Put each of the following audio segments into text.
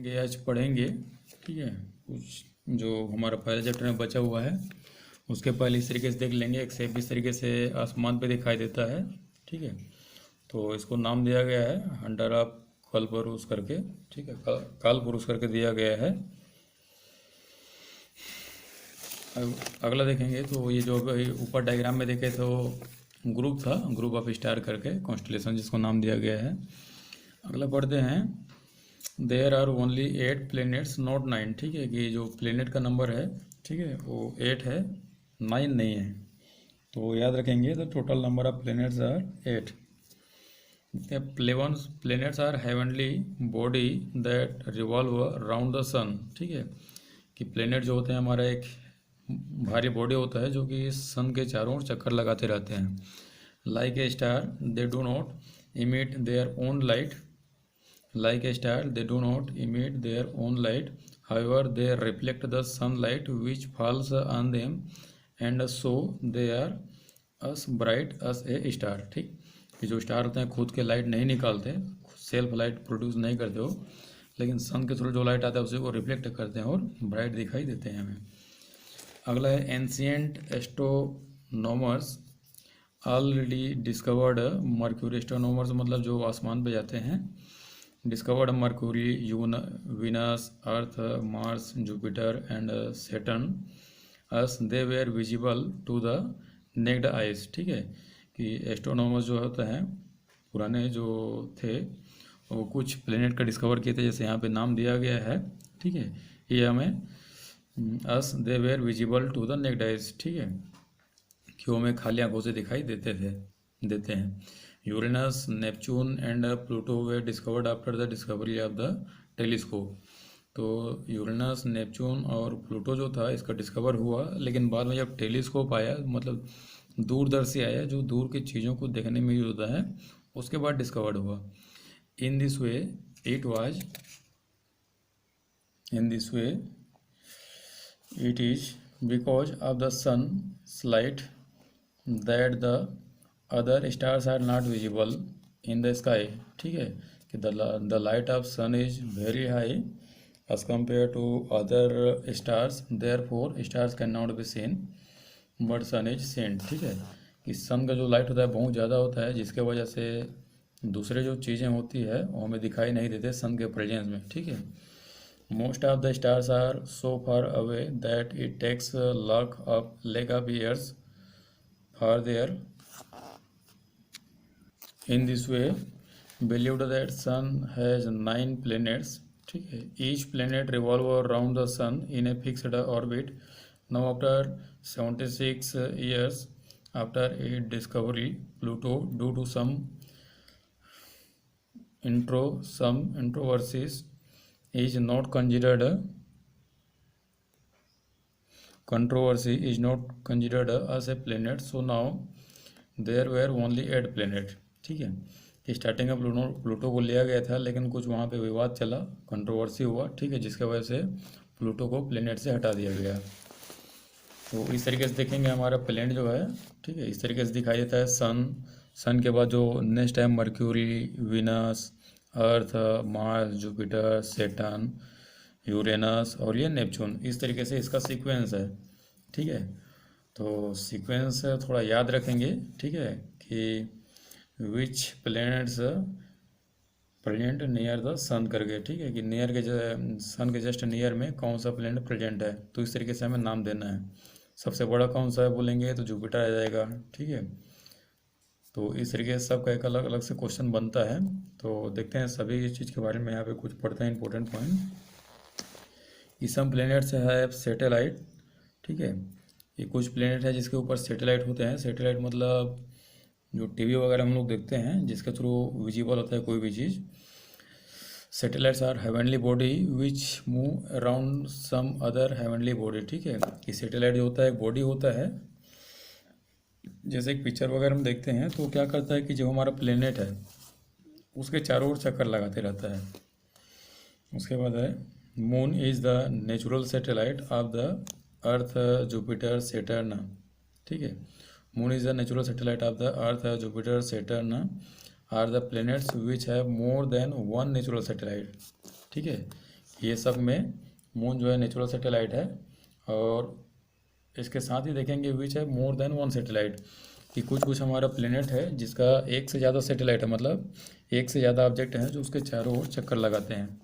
देखेंगे, आज पढ़ेंगे। ठीक है, कुछ जो हमारा पहले चैप्टर में बचा हुआ है उसके पहले इस तरीके से देख लेंगे। एक शेप इस तरीके से आसमान पे दिखाई देता है। ठीक है, तो इसको नाम दिया गया है अंडर ऑफ कालपुरुष करके। ठीक है, कालपुरुष करके दिया गया है। अगला देखेंगे तो ये जो अभी ऊपर डायग्राम में देखे तो ग्रुप था, ग्रुप ऑफ स्टार करके कॉन्स्टलेशन जिसको नाम दिया गया है। अगला पढ़ते हैं, there are only 8 planets not 9। ठीक है, कि जो प्लेनेट का नंबर है, ठीक है, वो 8 है, 9 नहीं है। तो याद रखेंगे, the total number of planets are 8। Planets are heavenly body that revolve around the sun. ठीक है, कि प्लेनेट जो होते हैं हमारा एक भारी बॉडी होता है जो कि सन के चारों ओर चक्कर लगाते रहते हैं। Like a star they do not emit their own light. Like a star, they do not emit their own light. However, they reflect the sunlight which falls on them, and so they are as bright as a star। ठीक, कि जो star होते हैं खुद के light नहीं निकालते, self light produce नहीं करते हो, लेकिन सन के थ्रू जो लाइट आता है उसी को रिफ्लेक्ट करते हैं और ब्राइट दिखाई देते हैं हमें। अगला है, ancient astronomers already discovered mercury. Astronomers मतलब जो आसमान पे जाते हैं, discovered Mercury, Venus, Earth, Mars, Jupiter and Saturn as they were visible to the naked eyes। ठीक है, कि एस्ट्रोनॉमर्स जो होते हैं पुराने जो थे वो कुछ प्लेनेट का डिस्कवर किए थे, जैसे यहाँ पे नाम दिया गया है। ठीक है, ये हमें as they were visible to the naked eyes। ठीक है, कि वो हमें खाली आंखों से दिखाई देते हैं। Uranus, Neptune and Pluto were discovered after the discovery of the telescope. तो यूरेनस, नेपच्यून और प्लूटो जो था इसका डिस्कवर हुआ, लेकिन बाद में जब टेलीस्कोप आया, मतलब दूरदर्शी आया जो दूर की चीज़ों को देखने में यूज होता है, उसके बाद डिस्कवर्ड हुआ। In this way it is because of the sunlight that the other stars are not visible in the sky. ठीक है, कि the light of sun is very high as compare to other stars, therefore stars can not be seen but sun is seen. ठीक है, कि सन का जो light होता है बहुत ज़्यादा होता है, जिसके वजह से दूसरे जो चीज़ें होती है वो हमें दिखाई नहीं देते सन के प्रेजेंस में। ठीक है, most of the stars are so far away that it takes lakh of years for there. In this way, believed that sun has 9 planets। ठीक है, each planet revolve around the sun in a fixed orbit। Now after 76 years after its discovery, Pluto, due to some controversies, is not considered as a planet। So now there were only 8 planets। ठीक है, कि starting में Pluto को लिया गया था, लेकिन कुछ वहाँ पे विवाद चला, कंट्रोवर्सी हुआ। ठीक है, जिसके वजह से प्लूटो को प्लेनेट से हटा दिया गया। तो इस तरीके से देखेंगे हमारा प्लेनेट जो है, ठीक है, इस तरीके से दिखाई देता है। सन के बाद जो नेक्स्ट है मर्क्यूरी, विनस, अर्थ, मार्स, जुपिटर, सैटर्न, यूरेनस और ये नेपच्यून। इस तरीके से इसका सीक्वेंस है। ठीक है, तो सीक्वेंस थोड़ा याद रखेंगे। ठीक है, कि विच प्लैनेट्स प्रेजेंट नियर द सन करके। ठीक है, कि नियर के सन के जस्ट नियर में कौन सा प्लैनेट प्रेजेंट है, तो इस तरीके से हमें नाम देना है। सबसे बड़ा कौन सा है बोलेंगे तो जुपिटर आ जाएगा। ठीक है, तो इस तरीके से सबका एक अलग अलग से क्वेश्चन बनता है। तो देखते हैं सभी इस चीज़ के बारे में यहाँ पे कुछ पढ़ते हैं इंपॉर्टेंट पॉइंट। कि सम प्लैनेट्स है सैटेलाइट। ठीक है, ये कुछ प्लैनेट है जिसके ऊपर सैटेलाइट होते हैं। सैटेलाइट मतलब जो टीवी वगैरह हम लोग देखते हैं जिसके थ्रू विजिबल होता है कोई भी चीज़। Satellites are heavenly body which move around some other heavenly body. ठीक है, कि सैटेलाइट जो होता है एक बॉडी होता है, जैसे एक पिक्चर वगैरह हम देखते हैं तो क्या करता है कि जो हमारा प्लेनेट है उसके चारों ओर चक्कर लगाते रहता है। उसके बाद है, moon is the natural satellite of the earth, Jupiter, Saturn. ठीक है, moon is the natural satellite of the earth, Jupiter, Saturn are the planets which have more than one natural satellite. ठीक है, ये सब में मून जो है natural satellite है। और इसके साथ ही देखेंगे विच है मोर देन वन सैटेलाइट, कि कुछ कुछ हमारा प्लेनेट है जिसका एक से ज़्यादा सैटेलाइट है, मतलब एक से ज़्यादा ऑब्जेक्ट हैं जो उसके चारों ओर चक्कर लगाते हैं।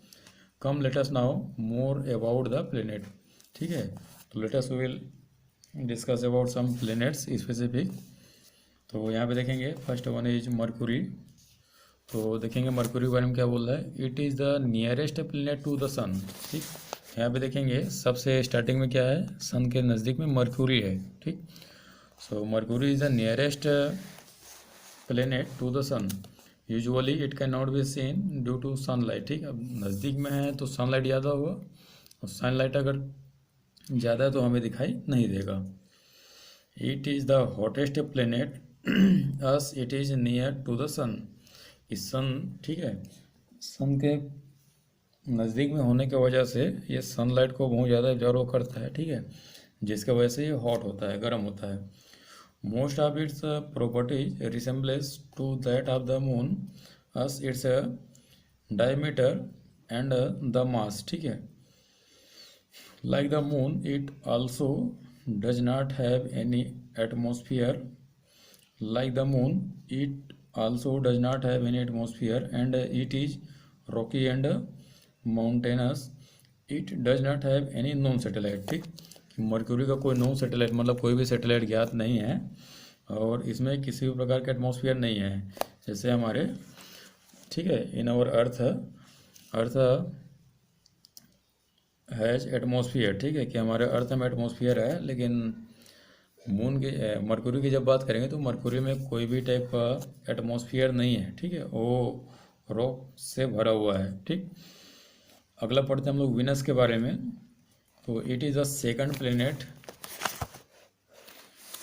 Come let us now more about the planet. ठीक है, तो let us will discuss about some planets specific. तो यहाँ पे देखेंगे फर्स्ट वन इज मरकुरी। तो देखेंगे मरकुरी के बारे में क्या बोल रहा है, it is the nearest planet to the sun. ठीक, यहाँ पे देखेंगे सबसे स्टार्टिंग में क्या है, सन के नज़दीक में मरकुरी है। ठीक, so Mercury is the nearest planet to the sun. Usually it can not be seen due to sunlight. ठीक, अब नज़दीक में है तो सनलाइट ज़्यादा होगा, और सनलाइट अगर ज़्यादा है तो हमें दिखाई नहीं देगा। It is the hottest planet as it is near to the sun. इस सन, ठीक है, सन के नज़दीक में होने की वजह से ये सनलाइट को बहुत ज़्यादा एब्जॉर्व करता है। ठीक है, जिसकी वजह से ये हॉट होता है, गर्म होता है। Most of its properties resembles to that of the moon as its diameter and the mass. ठीक है, like the moon it also does not have any atmosphere. Like the moon it also does not have any atmosphere and it is rocky and mountainous. It does not have any known satellite। ठीक, mercury का कोई known satellite मतलब कोई भी satellite ज्ञात नहीं है, और इसमें किसी भी प्रकार का एटमॉस्फेयर नहीं है जैसे हमारे। ठीक है, in our earth has atmosphere. ठीक है, कि हमारे अर्थ में एटमॉस्फेयर है, लेकिन मून की मरकुरी की जब बात करेंगे तो मरकुरी में कोई भी टाइप का एटमॉस्फेयर नहीं है। ठीक है, वो रॉक से भरा हुआ है। ठीक, अगला पढ़ते हैं हम लोग विनस के बारे में। तो it is the second planet,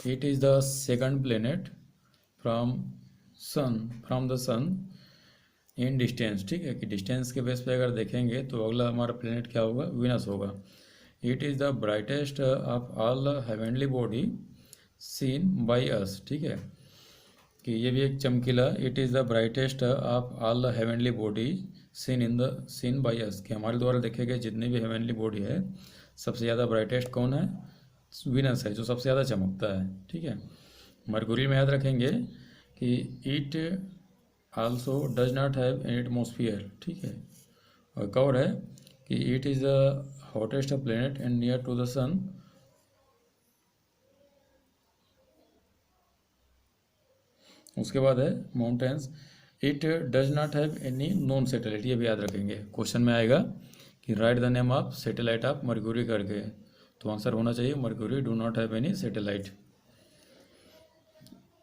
it is the second planet from the sun in distance. ठीक है, कि डिस्टेंस के बेस पे अगर देखेंगे तो अगला हमारा प्लेनेट क्या होगा, विनस होगा। It is the brightest of all heavenly body scene by us. ठीक है, कि ये भी एक चमकीला, it is the brightest of all the heavenly body scene by us, कि हमारे द्वारा देखे गए जितनी भी हेवनली बॉडी है सबसे ज़्यादा ब्राइटेस्ट कौन है, विनस है, जो सबसे ज़्यादा चमकता है। ठीक है, मरकुरी में याद रखेंगे कि it also does not have an atmosphere. ठीक है, और कवर है कि it is the hottest planet and near to the sun. उसके बाद है mountains, it does not have any non satellite. ये भी याद रखेंगे, क्वेश्चन में आएगा कि right the name of satellite of Mercury करके, तो आंसर होना चाहिए Mercury do not have any satellite.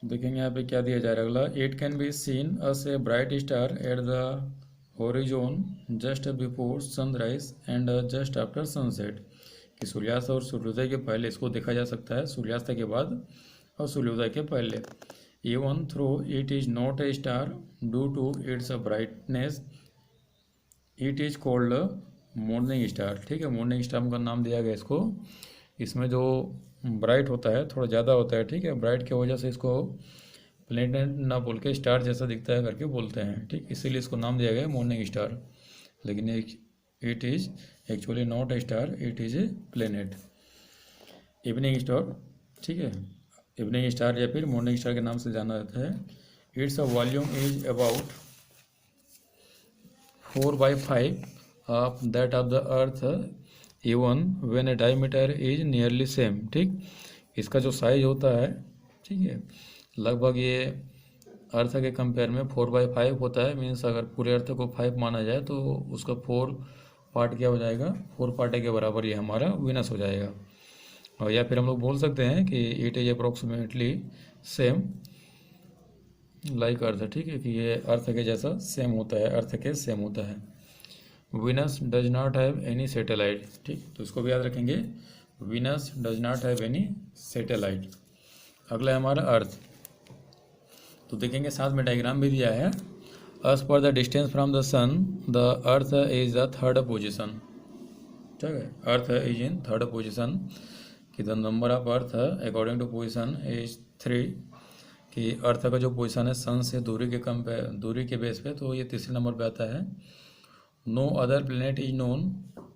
देखेंगे यहाँ पे क्या दिया जा रहा है अगला, it can be scene us a bright star at the horizon just before sunrise and just after sunset, कि सूर्यास्त और सूर्योदय के पहले इसको देखा जा सकता है, सूर्यास्त के बाद और सूर्योदय के पहले। Even though it is not a star due to its brightness it is called morning star. ठीक है, मॉर्निंग स्टार का नाम दिया गया इसको, इसमें जो ब्राइट होता है थोड़ा ज़्यादा होता है। ठीक है, ब्राइट की वजह से इसको प्लेनेट ना बोल के स्टार जैसा दिखता है करके बोलते हैं। ठीक, इसीलिए इसको नाम दिया गया मॉर्निंग स्टार, लेकिन it is actually not a star, it is a planet. Evening star, ठीक है, इवनिंग स्टार या फिर मॉर्निंग स्टार के नाम से जाना जाता है। It's a volume is about 4/5 of that of the earth even when A diameter is nearly same. ठीक, इसका जो साइज होता है, ठीक है, लगभग ये अर्थ के कंपेयर में 4/5 होता है। मीन्स अगर पूरे अर्थ को 5 माना जाए तो उसका 4 पार्ट क्या हो जाएगा, 4 पार्ट के बराबर ये हमारा विनस हो जाएगा। और या फिर हम लोग बोल सकते हैं कि it is approximately same like earth. ठीक है, कि ये अर्थ के जैसा सेम होता है, अर्थ के सेम होता है। Venus does not have any satellite. ठीक, तो इसको भी याद रखेंगे, Venus does not have any satellite. अगला है हमारा अर्थ। तो देखेंगे साथ में डायग्राम भी दिया है। As per the distance from the sun the earth is the third position. ठीक है, earth is in third position, कि the number of earth according to position is 3, कि अर्थ का जो पोजिशन है सन से दूरी के बेस पे, तो ये तीसरे नंबर पे आता है। No other planet is known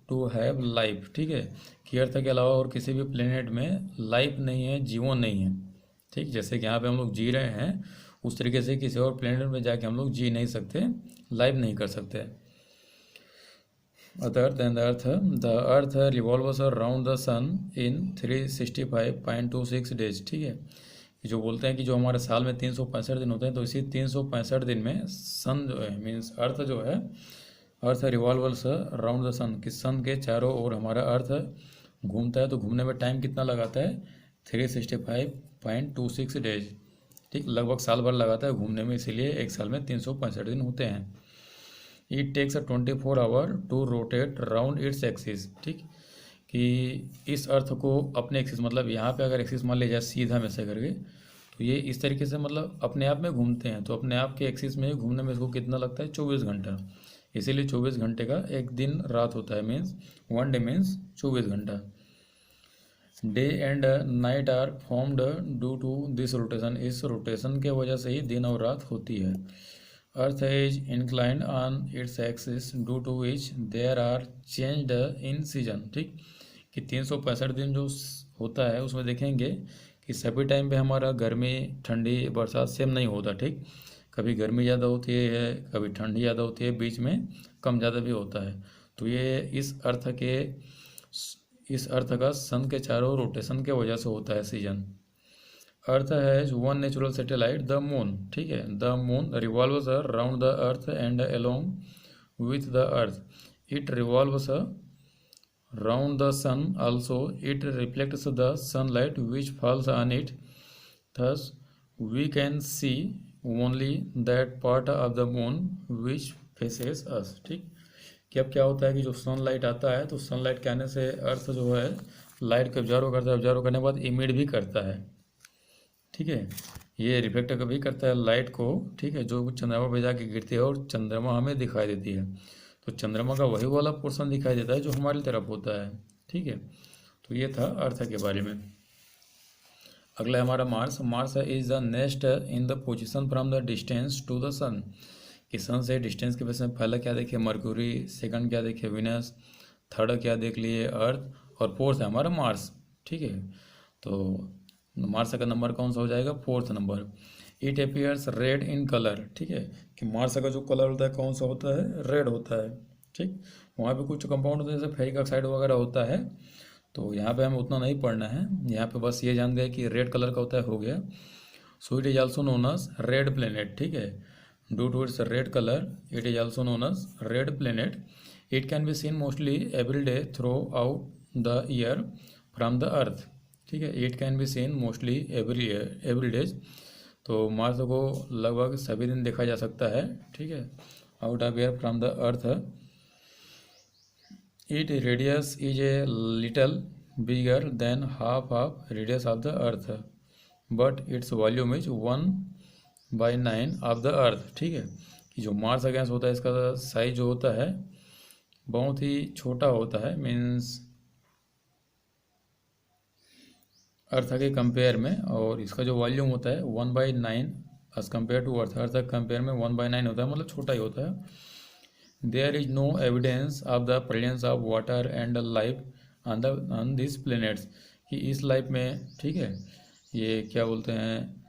to have life, ठीक है, कि अर्थ के अलावा और किसी भी प्लेनेट में लाइफ नहीं है, जीवन नहीं है, ठीक। जैसे कि यहाँ पे हम लोग जी रहे हैं, उस तरीके से किसी और प्लेनेट में जाके हम लोग जी नहीं सकते, लाइव नहीं कर सकते। The earth revolves around the sun in 365.26 days, ठीक है। जो बोलते हैं कि जो हमारे साल में 365 दिन होते हैं, तो इसी 365 दिन में सन जो है, मीन्स अर्थ जो है, अर्थ रिवॉल्व्स अराउंड द सन, कि सन के चारों ओर हमारा अर्थ घूमता है। तो घूमने में टाइम कितना लगाता है? 365.26 डेज, ठीक, लगभग साल भर लगाता है घूमने में, इसीलिए एक साल में 365 दिन होते हैं। It takes 24 hour to rotate round its axis, ठीक, कि इस अर्थ को अपने एक्सिस, मतलब यहाँ पे अगर एक्सिस मान लिया जाए सीधा में से करके, तो ये इस तरीके से मतलब अपने आप में घूमते हैं, तो अपने आप के एक्सिस में घूमने में इसको कितना लगता है? 24 घंटा। इसीलिए 24 घंटे का एक दिन रात होता है, मीन्स 1 डे मीन्स 24 घंटा। Day and night are formed due to this rotation, इस रोटेशन के वजह से ही दिन और रात होती है। Earth is inclined on its axis due to which there are changed in season, ठीक, कि 365 दिन जो होता है उसमें देखेंगे कि सभी टाइम पे हमारा गर्मी, ठंडी, बरसात सेम नहीं होता, ठीक, कभी गर्मी ज़्यादा होती है, कभी ठंडी ज़्यादा होती है, बीच में कम ज़्यादा भी होता है। तो ये इस अर्थ का सन के चारों रोटेशन के वजह से होता है season. Earth has one natural satellite the moon, ठीक है, the moon revolves around the earth and along with the earth it revolves round the sun also, it reflects the sunlight which falls on it, thus we can see only that part of the moon which faces us, ठीक। कि अब क्या होता है कि जो sunlight आता है, तो सनलाइट के आने से अर्थ जो है लाइट को ऑब्जर्व करता है, ऑब्जर्व करने के बाद इमिट भी करता है, ठीक है, ये रिफ्लेक्ट कभी करता है लाइट को, ठीक है, जो चंद्रमा पे जाके गिरती है और चंद्रमा हमें दिखाई देती है। तो चंद्रमा का वही वाला पोर्शन दिखाई देता है जो हमारी तरफ होता है, ठीक है। तो ये था अर्थ के बारे में। अगला है हमारा Mars. Mars is the next in the position from the distance to the sun, कि सन से डिस्टेंस के बेस में पहला क्या देखे? मरकुरी, सेकंड क्या देखे? विनस, थर्ड क्या देख लिए? अर्थ, और फोर्थ है हमारा मार्स, ठीक है। तो मार्स का नंबर कौन सा हो जाएगा? 4th number. It appears red in colour, ठीक है, कि मार्स का जो कलर होता है कौन सा होता है? रेड होता है, ठीक। वहाँ पे कुछ कंपाउंड होते हैं जैसे फेरिक ऑक्साइड वगैरह होता है, तो यहाँ पे हमें उतना नहीं पढ़ना है, यहाँ पे बस ये जान गए कि रेड कलर का होता है, हो गया। So it is also known as red planet, ठीक है, due to its red colour it is also known as red planet. It can be seen mostly every day throughout the year from the earth, ठीक है। It can be seen mostly every days, तो Mars को लगभग सभी दिन देखा जा सकता है, ठीक है, out of air from the earth. It radius is a little bigger than half of radius of the earth, but its volume is 1/9 of the earth, ठीक है, कि जो मार्स अगेंस्ट होता है इसका साइज जो होता है बहुत ही छोटा होता है, मीन्स अर्थ के कंपेयर में, और इसका जो वॉल्यूम होता है 1/9 एज कम्पेयर टू अर्थ, अर्थ के कंपेयर में 1/9 होता है, मतलब छोटा ही होता है। There is no evidence of the presence of water and life on this planets, कि इस लाइफ में, ठीक है, ये क्या बोलते हैं,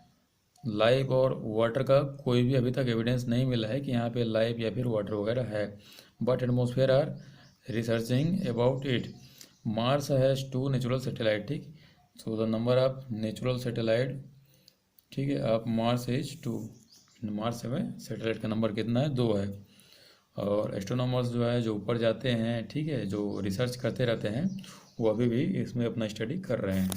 लाइफ और वाटर का कोई भी अभी तक एविडेंस नहीं मिला है कि यहाँ पे लाइफ या फिर वाटर वगैरह है, but atmosphere are researching about it. Mars has 2 natural satellite, ठीक, so the number of natural satellite, ठीक है, ऑफ मार्स इज 2, मार्स में सैटेलाइट का नंबर कितना है? 2 है। और एस्ट्रोनॉमर्स जो है जो ऊपर जाते हैं, ठीक है, जो रिसर्च करते रहते हैं, वो अभी भी इसमें अपना स्टडी कर रहे हैं।